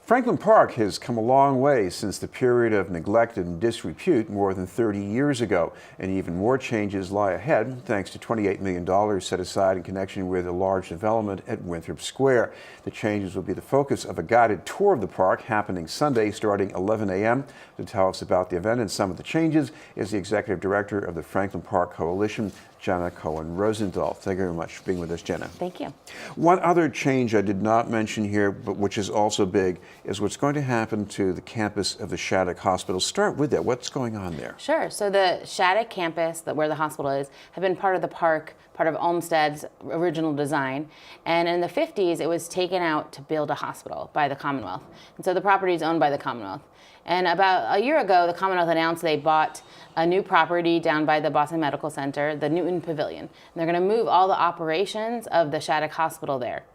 Franklin Park has come a long way since the period of neglect and disrepute more than 30 years ago, and even more changes lie ahead thanks to $28 million set aside in connection with a large development at Winthrop Square. The changes will be the focus of a guided tour of the park happening Sunday starting 11 a.m. To tell us about the event and some of the changes is the executive director of the Franklin Park Coalition, Janna Cohen-Rosenthal. Thank you very much for being with us, Janna. Thank you. One other change I did not mention here, but which is also big, is what's going to happen to the campus of the Shattuck Hospital. Start with that. What's going on there? Sure. So the Shattuck campus, where the hospital is, have been part of the park, part of Olmsted's original design. And in the 50s, it was taken out to build a hospital by the Commonwealth. And so the property is owned by the Commonwealth. And about a year ago, the Commonwealth announced they bought a new property down by the Boston Medical Center, the Newton Pavilion. And they're going to move all the operations of the Shattuck Hospital there.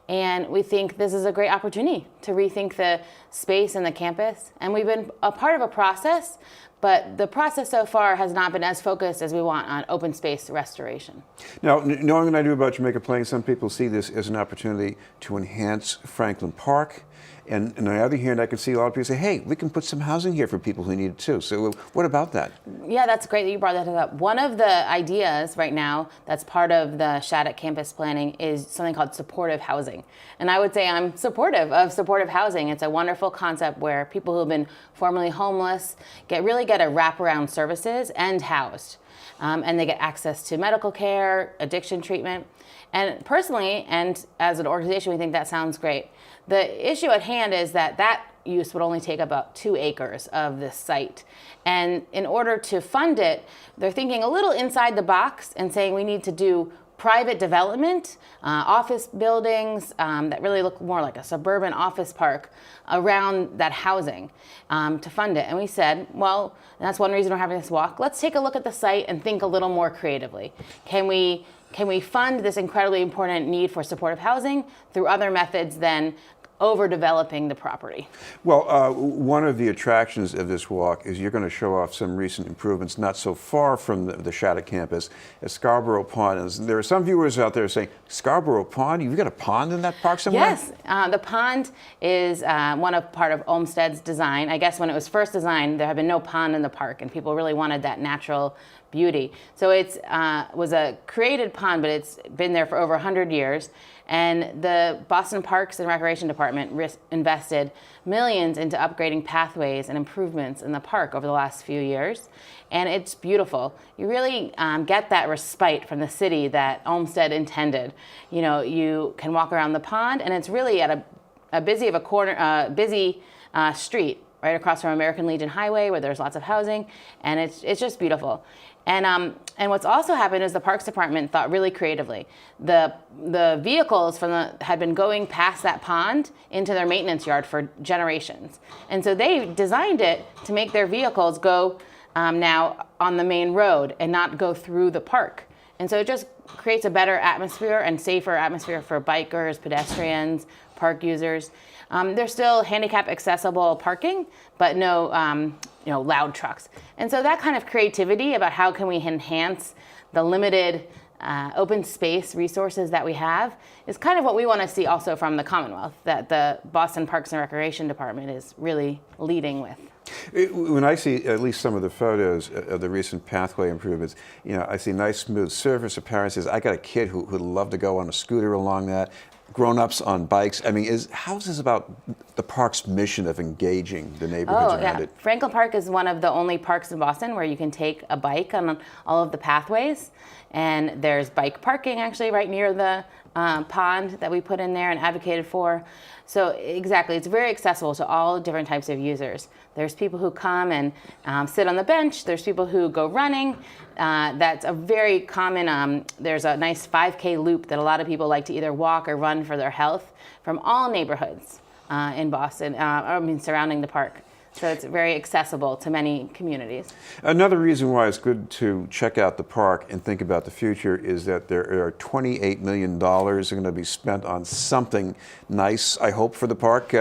And we think this is a great opportunity to rethink the space and the campus. And we've been a part of a process, but the process so far has not been as focused as we want on open space restoration. Now, knowing what I do about Jamaica Plain, some people see this as an opportunity to enhance Franklin Park. And on the other hand, I can see a lot of people say, hey, we can put some housing here for people who need it too. So what about that? Yeah, that's great that you brought that up. One of the ideas right now that's part of the Shattuck campus planning is something called supportive housing. And I would say I'm supportive of supportive housing. It's a wonderful concept where people who have been formerly homeless really get a wraparound services and housed. And they get access to medical care, addiction treatment. And personally, and as an organization, we think that sounds great. The issue at hand is that use would only take about 2 acres of this site. And in order to fund it, they're thinking a little inside the box and saying we need to do private development, office buildings that really look more like a suburban office park around that housing to fund it. And we said, well, that's one reason we're having this walk. Let's take a look at the site and think a little more creatively. Can we fund this incredibly important need for supportive housing through other methods than overdeveloping the property? Well, one of the attractions of this walk is you're going to show off some recent improvements not so far from the Shattuck campus at Scarborough Pond. And there are some viewers out there saying, Scarborough Pond? You've got a pond in that park somewhere? Yes, the pond is part of Olmsted's design. I guess when it was first designed, there had been no pond in the park, and people really wanted that natural beauty. So it was a created pond, but it's been there for over 100 years. And the Boston Parks and Recreation Department invested millions into upgrading pathways and improvements in the park over the last few years. And it's beautiful. You really get that respite from the city that Olmsted intended. You know, you can walk around the pond, and it's really at a busy street right across from American Legion Highway, where there's lots of housing, and it's just beautiful. And what's also happened is the Parks Department thought really creatively. The vehicles had been going past that pond into their maintenance yard for generations, and so they designed it to make their vehicles go now on the main road and not go through the park. And so it just creates a better atmosphere and safer atmosphere for bikers, pedestrians, park users. There's still handicap accessible parking, but no loud trucks. And so that kind of creativity about how can we enhance the limited open space resources that we have is kind of what we want to see also from the Commonwealth, that the Boston Parks and Recreation Department is really leading with. When I see at least some of the photos of the recent pathway improvements, I see nice smooth surface. A parent says, I got a kid who'd love to go on a scooter along that. Grown-ups on bikes. I mean, how is this about the park's mission of engaging the neighborhoods around it? Franklin Park is one of the only parks in Boston where you can take a bike on all of the pathways. And there's bike parking actually right near the pond that we put in there and advocated for. So exactly, it's very accessible to all different types of users. There's people who come and sit on the bench. There's people who go running. That's a very common, there's a nice 5K loop that a lot of people like to either walk or run for their health from all neighborhoods in Boston, surrounding the park. So it's very accessible to many communities. Another reason why it's good to check out the park and think about the future is that there are $28 million going to be spent on something nice, I hope, for the park.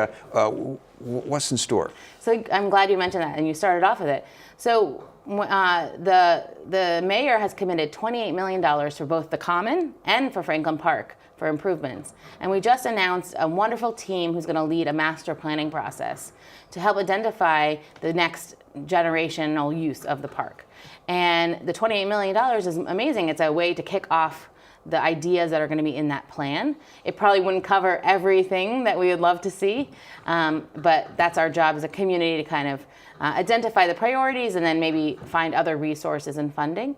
What's in store? So I'm glad you mentioned that, and you started off with it. So the mayor has committed $28 million for both the Common and for Franklin Park for improvements. And we just announced a wonderful team who's going to lead a master planning process to help identify the next generational use of the park. And the $28 million is amazing. It's a way to kick off the ideas that are going to be in that plan. It probably wouldn't cover everything that we would love to see, but that's our job as a community to kind of identify the priorities and then maybe find other resources and funding.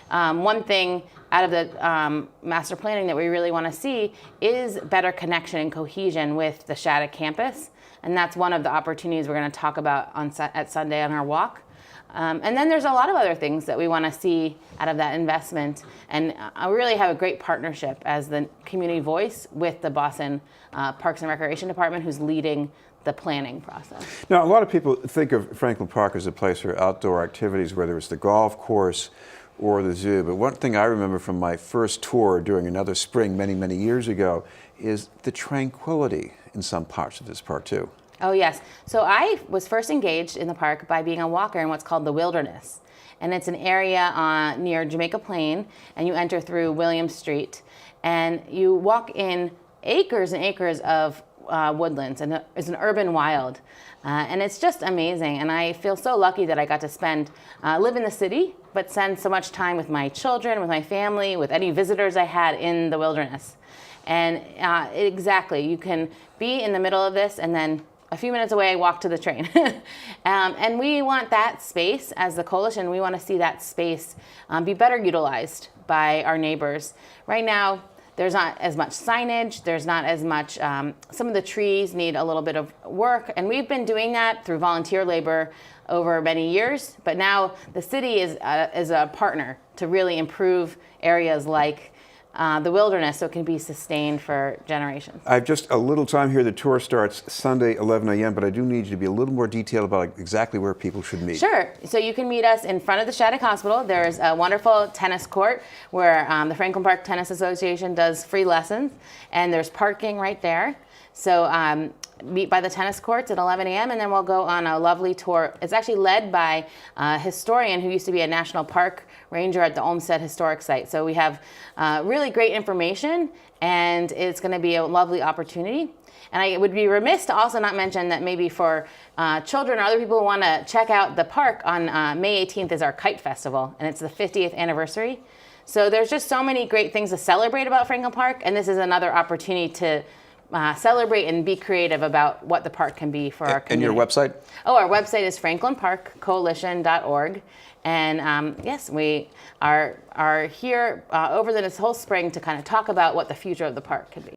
One thing out of the master planning that we really want to see is better connection and cohesion with the Shattuck campus, and that's one of the opportunities we're going to talk about at Sunday on our walk. And then there's a lot of other things that we want to see out of that investment. And I really have a great partnership as the community voice with the Boston Parks and Recreation Department, who's leading the planning process. Now, a lot of people think of Franklin Park as a place for outdoor activities, whether it's the golf course or the zoo. But one thing I remember from my first tour during another spring many, many years ago is the tranquility in some parts of this park, too. Oh, yes. So I was first engaged in the park by being a walker in what's called the Wilderness. And it's an area near Jamaica Plain, and you enter through William Street, and you walk in acres and acres of woodlands, and it's an urban wild. And it's just amazing. And I feel so lucky that I got to live in the city, but spend so much time with my children, with my family, with any visitors I had in the Wilderness. And exactly, you can be in the middle of this and then a few minutes away, walk to the train. And we want that space, as the coalition, we want to see that space be better utilized by our neighbors. Right now, there's not as much signage, there's not as much, some of the trees need a little bit of work, and we've been doing that through volunteer labor over many years, but now the city is a partner to really improve areas like the Wilderness, so it can be sustained for generations. I have just a little time here. The tour starts Sunday, 11 a.m., but I do need you to be a little more detailed about exactly where people should meet. Sure. So you can meet us in front of the Shattuck Hospital. There's a wonderful tennis court where the Franklin Park Tennis Association does free lessons, and there's parking right there. So meet by the tennis courts at 11 a.m., and then we'll go on a lovely tour. It's actually led by a historian who used to be a national park ranger at the Olmsted Historic Site. So we have really great information, and it's going to be a lovely opportunity. And I would be remiss to also not mention that maybe for children or other people who want to check out the park, on May 18th is our Kite Festival, and it's the 50th anniversary. So there's just so many great things to celebrate about Franklin Park, and this is another opportunity to celebrate and be creative about what the park can be for our community. And your website? Oh, our website is franklinparkcoalition.org. And yes, we are here over this whole spring to kind of talk about what the future of the park could be.